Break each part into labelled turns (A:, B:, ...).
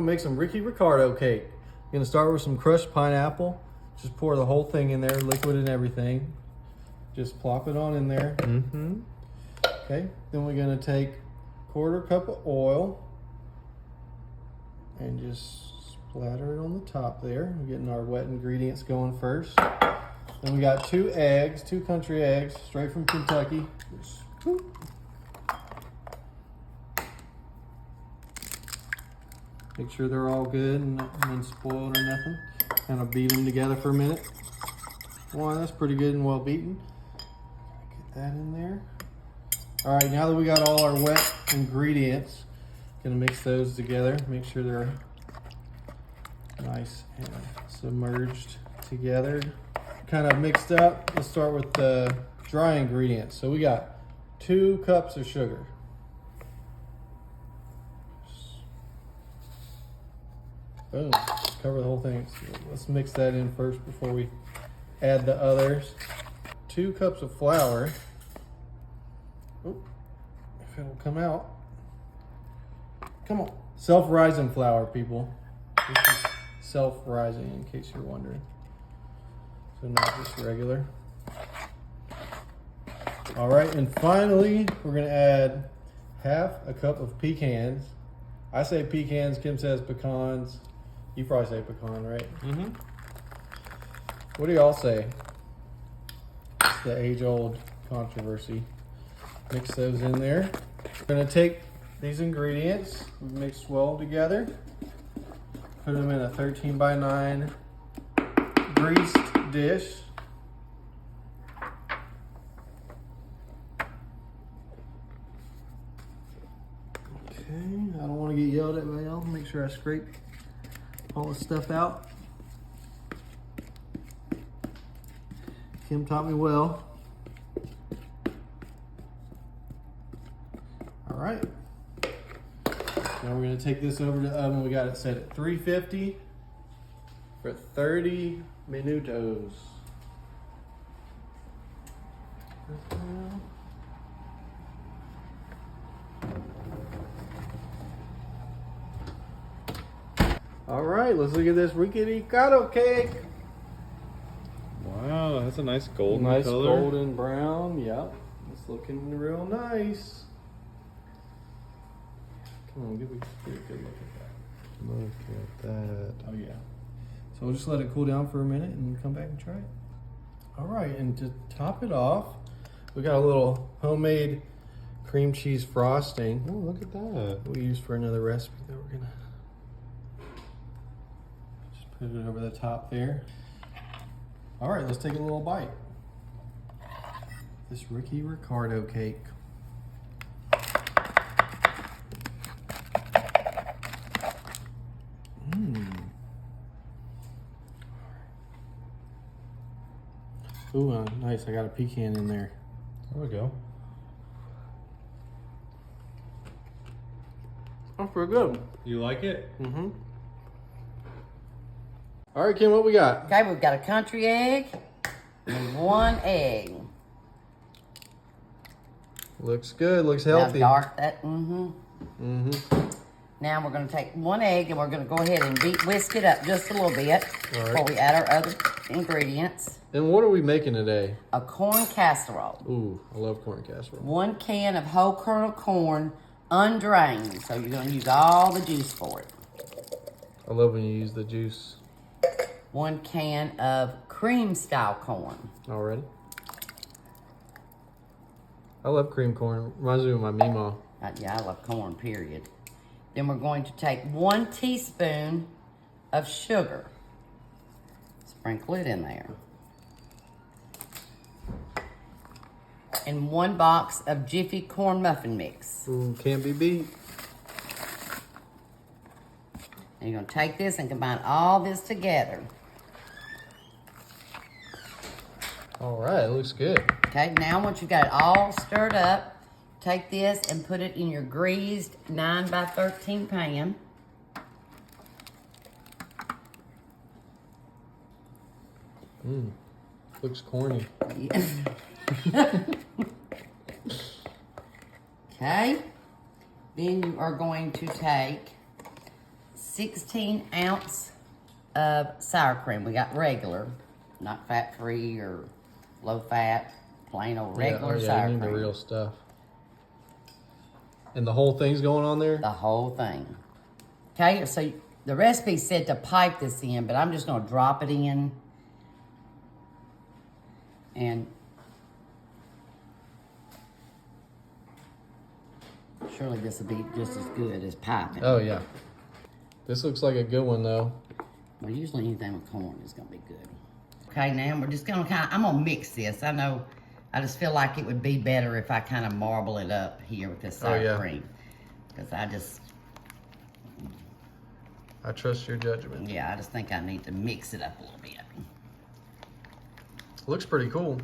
A: gonna make some Ricardo cake. I'm gonna start with some crushed pineapple. Just pour the whole thing in there, liquid and everything. Just plop it on in there. Okay, then we're gonna take 1/4 cup of oil and just splatter it on the top there. We're getting our wet ingredients going first. Then we got 2 eggs, 2 country eggs, straight from Kentucky. Just, make sure they're all good and not spoiled or nothing. Kind of beat them together for a minute. Wow, that's pretty good and well beaten. Get that in there. All right, now that we got all our wet ingredients, gonna mix those together. Make sure they're nice and submerged together. Kind of mixed up. Let's start with the dry ingredients. So we got 2 cups of sugar. Boom, cover the whole thing. So let's mix that in first before we add the others. 2 cups of flour. Oop, if it'll come out. Come on. Self-rising flour, people. This is self-rising, in case you're wondering. So not just regular. All right, and finally, we're gonna add 1/2 cup of pecans. I say pecans, Kim says pecans. You probably say pecan, right? What do y'all say? It's the age-old controversy. Mix those in there. We're gonna take these ingredients, mixed well together, put them in a 13 by 9 greased dish. Okay, I don't want to get yelled at by y'all. Make sure I scrape all the stuff out. Kim taught me well. All right. Now we're gonna take this over to the oven. We got it set at 350 for 30 minutos. All right, let's look at this Ricardo cake.
B: Wow, that's a nice golden
A: Nice
B: color.
A: golden brown. Yep, it's looking real nice. Come on, give a good look at that.
B: Look at that.
A: Oh yeah. So we'll just let it cool down for a minute and come back and try it. All right, and to top it off, we got a little homemade cream cheese frosting.
B: Oh, look at that.
A: We used for another recipe that we're gonna just put it over the top there. All right, let's take a little bite. This Ricardo cake. Ooh, nice. I got a pecan in there.
B: There we go.
A: That's pretty good.
B: You like it?
A: All right, Kim, what we got?
C: Okay, we've got a country egg and 1 egg.
A: Looks good. Looks
C: Now
A: healthy.
C: dark that, Now we're gonna take 1 egg and we're gonna go ahead and whisk it up just a little bit before we add our other ingredients.
A: And what are we making today?
C: A corn casserole.
A: Ooh, I love corn casserole.
C: 1 can of whole kernel corn, undrained. So you're gonna use all the juice for it.
A: I love when you use the juice.
C: 1 can of cream style corn.
A: Already? I love cream corn. Reminds me of my Meemaw.
C: Yeah, I love corn, period. Then we're going to take 1 teaspoon of sugar. Sprinkle it in there. And 1 box of Jiffy corn muffin mix.
A: Ooh, can't be beat.
C: And you're gonna take this and combine all this together.
A: All right, it looks good.
C: Okay, now once you've got it all stirred up, take this and put it in your greased 9 by 13 pan.
A: Looks corny.
C: Okay, then you are going to take 16 ounce of sour cream. We got regular, not fat-free or low-fat, plain old regular sour
A: you need
C: cream.
A: the real stuff. And the whole thing's going on there?
C: The whole thing. Okay, so the recipe said to pipe this in, but I'm just gonna drop it in. And surely this will be just as good as piping.
A: Oh, yeah. This looks like a good one, though.
C: Well, usually anything with corn is gonna be good. Okay, now we're just gonna I'm gonna mix this. I know, I just feel like it would be better if I kind of marble it up here with this sour cream. Because
A: I trust your judgment.
C: yeah, I just think I need to mix it up a little bit.
A: Looks pretty cool.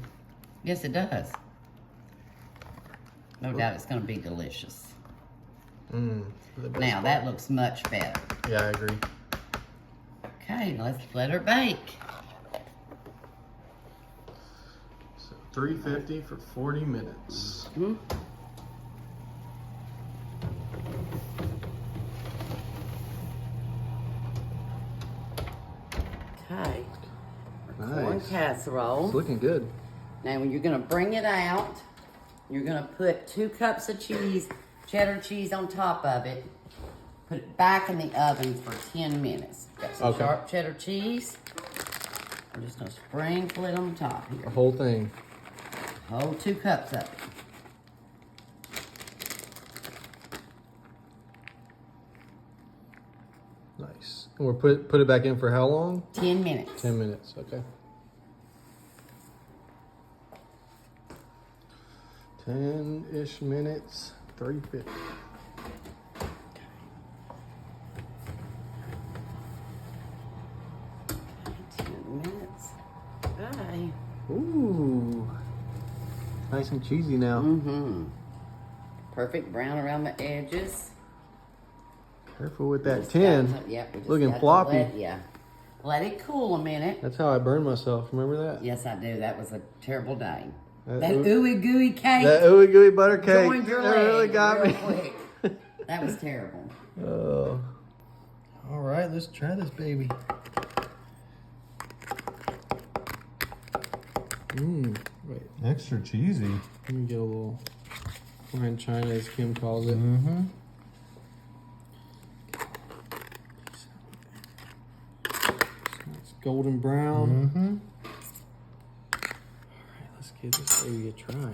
C: Yes, it does. No doubt it's gonna be delicious. Now, that looks much better.
A: Yeah, I agree.
C: Okay, let's let her bake.
A: So 350 for 40 minutes.
C: Okay.
A: Nice.
C: Corn casserole.
A: It's looking good.
C: Now, when you're gonna bring it out, you're gonna put 2 cups of cheese, cheddar cheese on top of it. Put it back in the oven for 10 minutes. Got some sharp cheddar cheese. We're just gonna sprinkle it on top here.
A: The whole thing.
C: Whole 2 cups of it.
A: Nice. And we'll put it back in for how long?
C: 10 minutes.
A: 10 minutes, okay. 10-ish minutes, 350.
C: 10 minutes. Bye.
A: Ooh. Nice and cheesy now.
C: Perfect brown around the edges.
A: Careful with that
C: Just
A: tin.
C: got to- yep, we just
A: Looking
C: got to
A: floppy.
C: Let it cool a minute.
A: That's how I burned myself. Remember that?
C: Yes, I do. That was a terrible day.
A: That
C: That
A: ooey-
C: ooey gooey cake
A: That ooey gooey butter cake.
C: joined your
A: That
C: leg
A: really got
C: real
A: me.
C: quick. That was terrible.
A: Oh. All right, let's try this baby. Wait,
B: Extra cheesy.
A: let me get a little fine china, as Kim calls it. It's golden brown. All right, let's give this baby a try.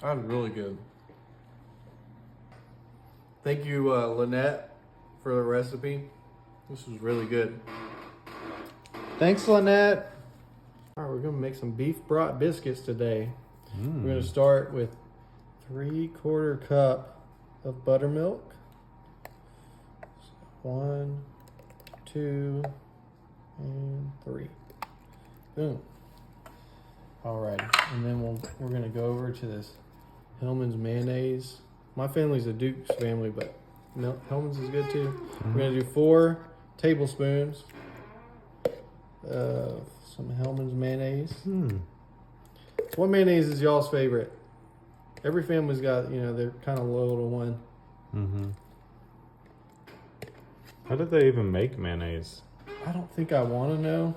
A: That was really good. Thank you, Lynette, for the recipe. This was really good. Thanks, Lynette. All right, we're gonna make some beef brat biscuits today. We're gonna start with 3/4 cup of buttermilk. 1, 2, and 3. Boom. All right, and then we're gonna go over to this Hellman's mayonnaise. My family's a Duke's family, but Hellman's is good too. We're gonna do 4 tablespoons of some Hellman's mayonnaise. What mayonnaise is y'all's favorite? Every family's got, they're kind of loyal to one.
B: How did they even make mayonnaise?
A: I don't think I want to know.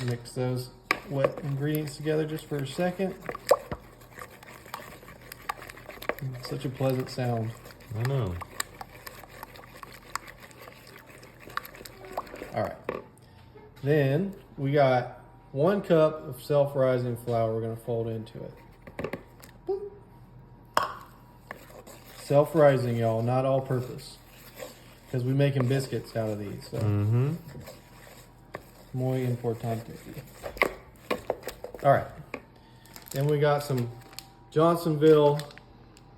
A: Mix those wet ingredients together just for a second. Such a pleasant sound.
B: I know.
A: All right. Then we got 1 cup of self-rising flour we're going to fold into it. Self-rising, y'all, not all-purpose. Because we're making biscuits out of these. So. Muy importante. All right. Then we got some Johnsonville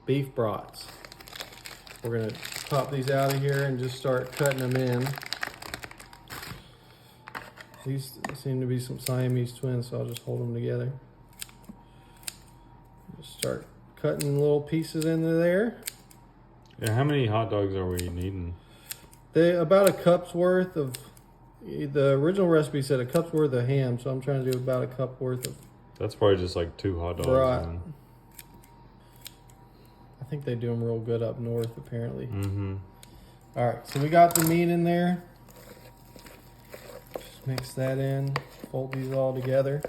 A: beef brats. We're going to pop these out of here and just start cutting them in. These seem to be some Siamese twins, so I'll just hold them together. Just start cutting little pieces into there.
B: Yeah, how many hot dogs are we needing?
A: About a cup's worth of The original recipe said a cup's worth of ham, so I'm trying to do about a cup worth of
B: That's probably just like 2 hot dogs.
A: brat.
B: And...
A: I think they do them real good up north, apparently.
B: Mm-hmm.
A: All right, so we got the meat in there. Just mix that in. Fold these all together.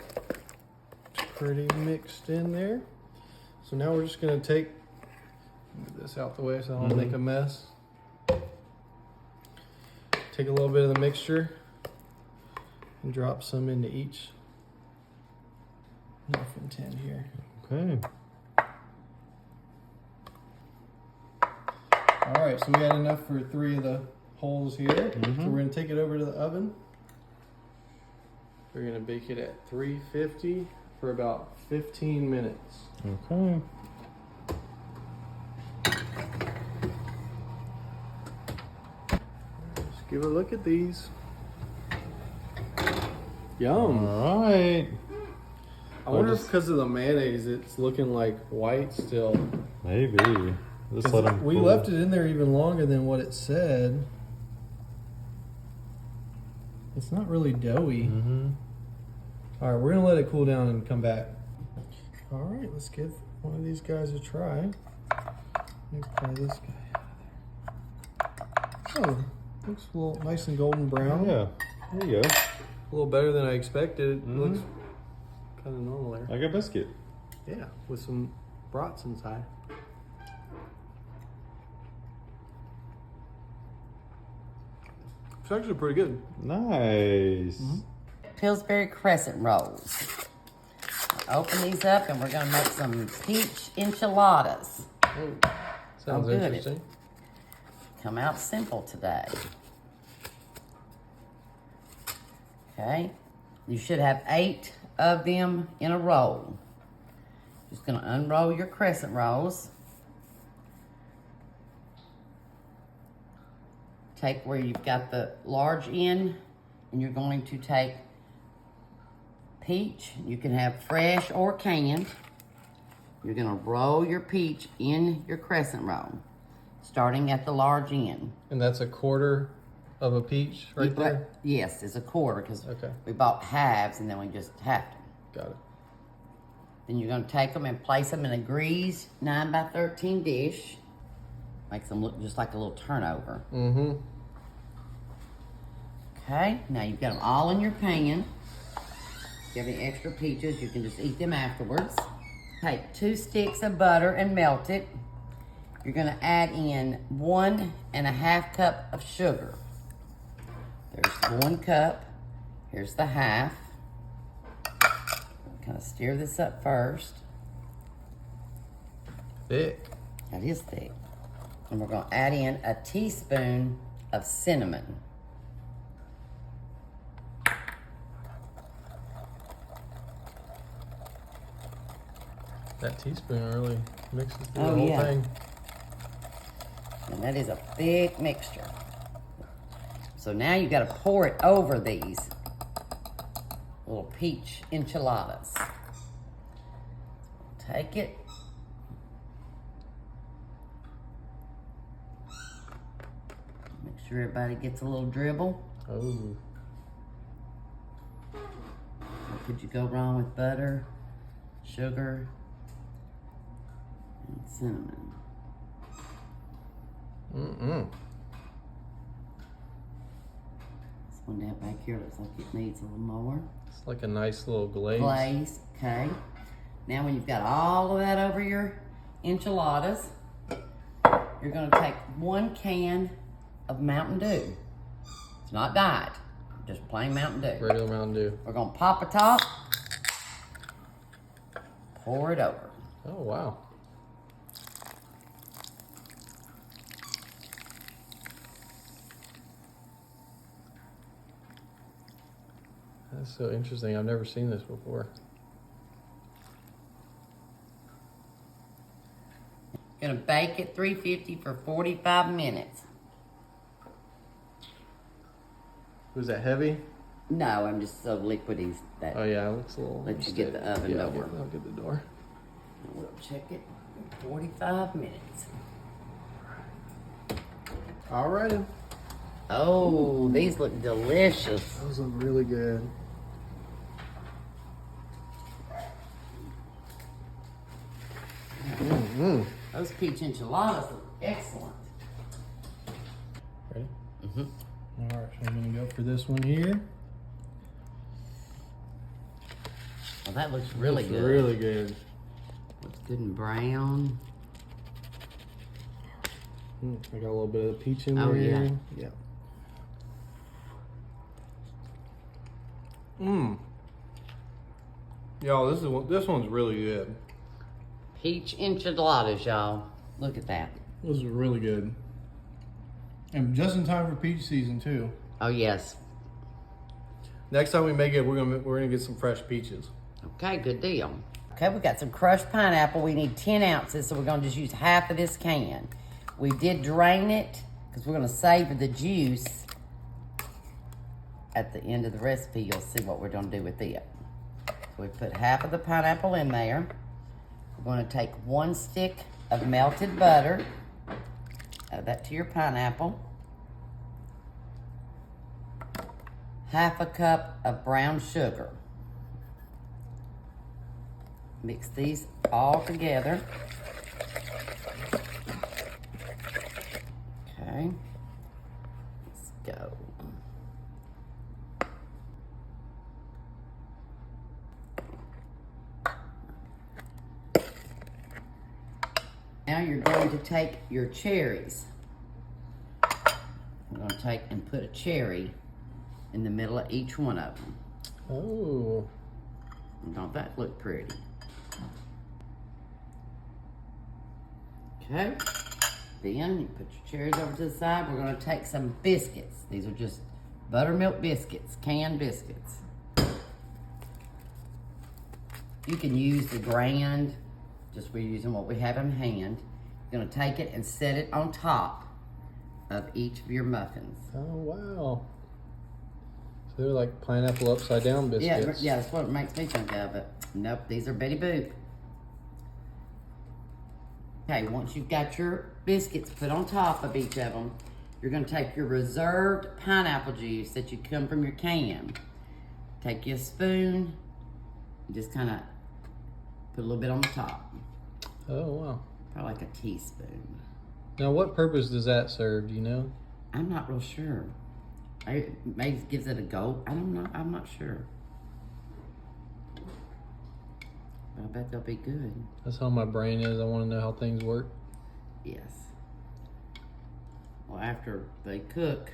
A: It's pretty mixed in there. So now we're just gonna move this out the way so I don't make a mess. Take a little bit of the mixture and drop some into each muffin tin here.
B: Okay.
A: All right, so we had enough for 3 of the holes here. So we're gonna take it over to the oven. We're gonna bake it at 350 for about 15 minutes.
B: Okay.
A: Let's give a look at these. Yum.
B: All right.
A: I wonder if because of the mayonnaise, it's looking like white still.
B: Maybe. Just let them
A: We
B: cool.
A: left it in there even longer than what it said. It's not really doughy.
B: Mm-hmm.
A: All right, we're gonna let it cool down and come back. All right, let's give one of these guys a try. Let me pry this guy out of there. Oh, looks a little nice and golden brown.
B: Yeah. There you go.
A: A little better than I expected. It looks kind of normal there.
B: Like a biscuit.
A: Yeah, with some brats inside. It's actually pretty good.
B: Nice.
C: Pillsbury crescent rolls. Open these up and we're gonna make some peach enchiladas.
A: Oh, sounds
C: good.
A: interesting.
C: Come out simple today. Okay, you should have 8 of them in a roll. Just gonna unroll your crescent rolls. Take where you've got the large end and you're going to take peach. You can have fresh or canned. You're gonna roll your peach in your crescent roll, starting at the large end.
A: And that's a quarter of a peach right there?
C: Yes, it's a quarter because
A: Okay.
C: we bought halves and then we just halved them.
A: Got it.
C: Then you're gonna take them and place them in a greased 9x13 dish. Makes them look just like a little turnover.
A: Mm-hmm.
C: Okay, now you've got them all in your pan. If you have any extra peaches, you can just eat them afterwards. Take 2 sticks of butter and melt it. You're gonna add in 1.5 cup of sugar. There's 1 cup. Here's the half. Kind of stir this up first.
A: Thick.
C: That is thick. And we're gonna add in a teaspoon of cinnamon.
A: That teaspoon really mixes through
C: Oh,
A: the whole
C: yeah.
A: thing.
C: And that is a thick mixture. So now you gotta pour it over these little peach enchiladas. Take it. Make sure everybody gets a little dribble.
A: Oh.
C: What could you go wrong with butter, sugar, and cinnamon?
A: Mm-mm.
C: This one down back here looks like it needs a little more.
A: It's like a nice little glaze.
C: Glaze, okay. Now when you've got all of that over your enchiladas, you're gonna take 1 can of Mountain Dew. It's not diet, just plain Mountain Dew.
A: Regular Mountain Dew.
C: We're gonna pop a top, pour it over.
A: Oh, wow. That's so interesting. I've never seen this before.
C: Gonna bake at 350 for 45 minutes.
A: Was that heavy?
C: No, I'm just so liquidy that
A: Oh, yeah. It looks a little...
C: Let you get the oven
A: yeah,
C: door.
A: I'll get the door.
C: we'll check it in 45 minutes.
A: All righty.
C: Oh, these look delicious.
A: Those look really good.
C: Those peach enchiladas look excellent.
A: Ready? Mm-hmm. All right, so I'm gonna go for this one here.
C: Well, that looks really good.
A: Really good.
C: Looks good and brown.
A: I got a little bit of the peach in
C: Oh,
A: there.
C: yeah.
A: Yeah. Mmm. Y'all, this one's really good.
C: Peach enchiladas, y'all. Look at that.
A: This is really good. And just in time for peach season too.
C: Oh yes.
A: Next time we make it, we're gonna get some fresh peaches.
C: Okay, good deal. Okay, we got some crushed pineapple. We need 10 ounces, so we're gonna just use half of this can. We did drain it because we're gonna savor the juice. At the end of the recipe, you'll see what we're gonna do with it. So we put half of the pineapple in there. We're gonna take 1 stick of melted butter. Add that to your pineapple. Half a cup of brown sugar. Mix these all together. Okay, let's go. Now you're going to take your cherries. I'm going to take and put a cherry in the middle of each one of them.
A: Oh.
C: Don't that look pretty? Okay. Then you put your cherries over to the side. We're going to take some biscuits. These are just buttermilk biscuits, canned biscuits. You can use the grand, just we're using what we have in hand. You're going to take it and set it on top of each of your muffins.
A: Oh, wow. So they're like pineapple upside down biscuits.
C: Yeah, that's what it makes me think of it. Nope, these are Betty Boop. Okay, once you've got your biscuits put on top of each of them, you're going to take your reserved pineapple juice that you come from your can. Take you a spoon, and just kind of put a little bit on the top.
A: Oh, wow.
C: Probably like a teaspoon.
A: Now, what purpose does that serve? Do you know?
C: I'm not real sure. It maybe gives it a go. I'm not sure. But I bet they'll be good.
A: That's how my brain is. I want to know how things work.
C: Yes. Well, after they cook,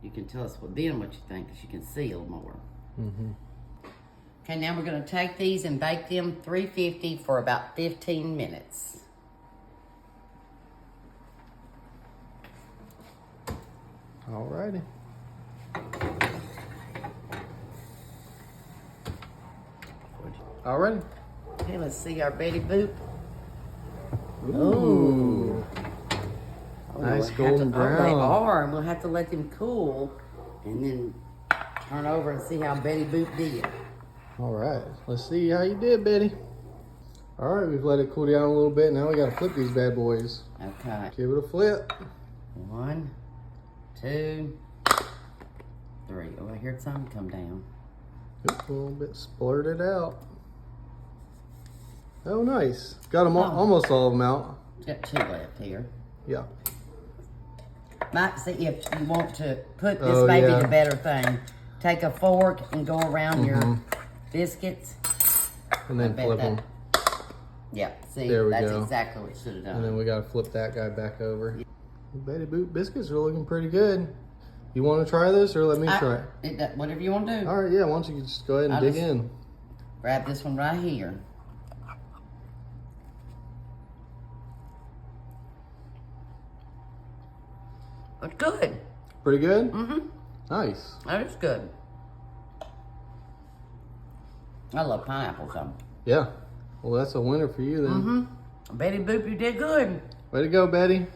C: you can tell us what you think, because you can see a little more.
A: Mm-hmm.
C: Okay, now we're going to take these and bake them 350 for about 15 minutes.
A: Alrighty. Alrighty.
C: Okay, let's see our Betty Boop.
A: Ooh. Nice golden brown.
C: Oh, they are, and we'll have to let them cool and then turn over and see how Betty Boop did.
A: Alright, let's see how you did, Betty. Alright, we've let it cool down a little bit. Now we got to flip these bad boys.
C: Okay.
A: Give it a flip.
C: 1, 2, 3. Oh, I heard some come down.
A: Oop, a little bit splurted out. Oh, nice. Got them almost all of them out.
C: Got 2 left here.
A: Yeah.
C: Might see if you want to put this maybe the better thing. Take a fork and go around your biscuits.
A: And then flip them.
C: Yeah, see,
A: There we
C: that's
A: go.
C: exactly what you should have done.
A: And then we got to flip that guy back over. Betty Boop biscuits are looking pretty good. You want to try this or let me try it?
C: Whatever you want to do.
A: All right, yeah, why don't you just go ahead and dig in.
C: Grab this one right here. It's good.
A: Pretty good?
C: Mm-hmm.
A: Nice.
C: That is good. I love pineapples, though.
A: Yeah. Well, that's a winner for you then.
C: Mm-hmm. Betty Boop, you did good.
A: Way to go, Betty.